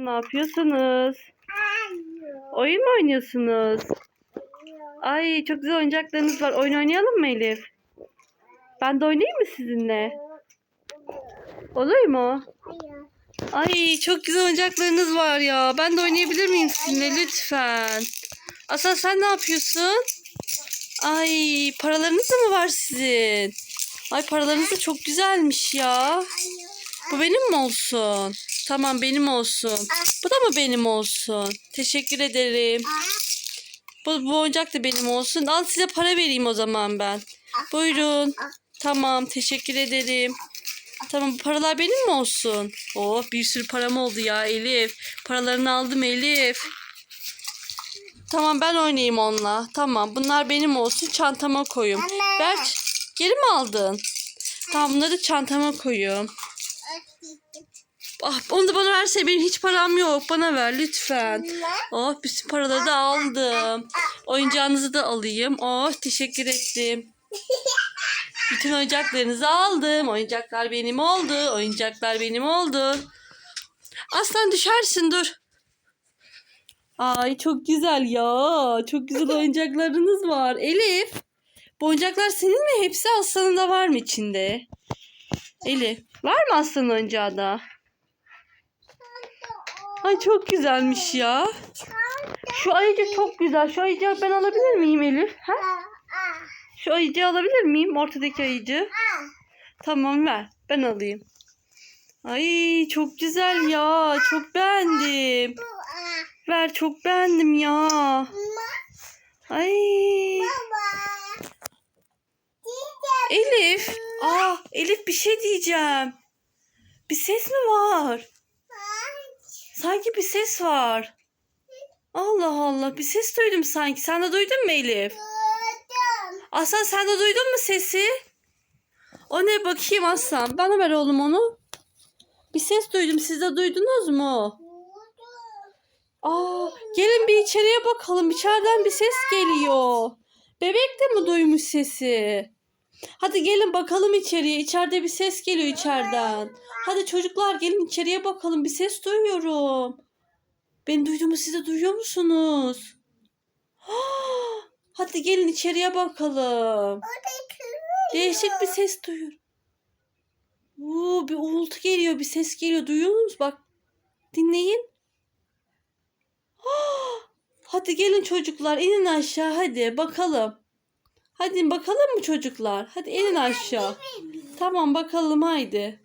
Ne yapıyorsunuz? Oyun mu oynuyorsunuz? Ay çok güzel oyuncaklarınız var. Oyun oynayalım mı Elif? Ben de oynayayım mı sizinle? Olur mu? Ay çok güzel oyuncaklarınız var ya. Ben de oynayabilir miyim sizinle lütfen? Aslan sen ne yapıyorsun? Ay paralarınız da mı var sizin? Ay paralarınız da çok güzelmiş ya. Bu benim mi olsun? Tamam benim olsun. Bu da mı benim olsun? Teşekkür ederim. Bu oyuncak da benim olsun. Al size para vereyim o zaman ben. Buyurun. Tamam teşekkür ederim. Tamam bu paralar benim mi olsun? Oh bir sürü param oldu ya Elif. Paralarını aldım Elif. Tamam ben oynayayım onunla. Tamam bunlar benim olsun çantama koyayım. Ver. Geri mi aldın? Tamam bunları da çantama koyayım. Ah, onu da bana verse benim hiç param yok. Bana ver lütfen. Oh bütün paraları da aldım. Oyuncağınızı da alayım. Oh teşekkür ettim. Bütün oyuncaklarınızı aldım. Oyuncaklar benim oldu. Oyuncaklar benim oldu. Aslan düşersin dur. Ay çok güzel ya. Çok güzel oyuncaklarınız var. Elif. Bu oyuncaklar senin mi? Hepsi Aslan'ın da var mı içinde? Elif. Var mı Aslan'ın oyuncağı da? Ay çok güzelmiş ya. Şu ayıcık çok güzel. Şu ayıcığı ben alabilir miyim Elif? Ha? Şu ayıcığı alabilir miyim? Ortadaki ayıcığı. Tamam ver. Ben alayım. Ay çok güzel ya. Çok beğendim. Ver çok beğendim ya. Ay. Elif. Elif bir şey diyeceğim. Bir ses mi var? Sanki bir ses var. Allah Allah bir ses duydum sanki. Sen de duydun mu Elif? Aslan sen de duydun mu sesi? O ne bakayım Aslan? Bana ver oğlum onu. Bir ses duydum. Siz de duydunuz mu? Gelin bir içeriye bakalım. İçeriden bir ses geliyor. Bebek de mi duymuş sesi? Hadi gelin bakalım içeriye. İçeride bir ses geliyor içeriden. Hadi çocuklar gelin içeriye bakalım. Bir ses duyuyorum. Ben duyduğumu siz de duyuyor musunuz? Hadi gelin içeriye bakalım. Değişik bir ses duyuyorum. Bir uğultu geliyor, bir ses geliyor. Duyuyor musunuz? Bak, dinleyin. Hadi gelin çocuklar, inin aşağı hadi bakalım. Hadi bakalım mı çocuklar? Hadi inin aşağı. Tamam bakalım haydi.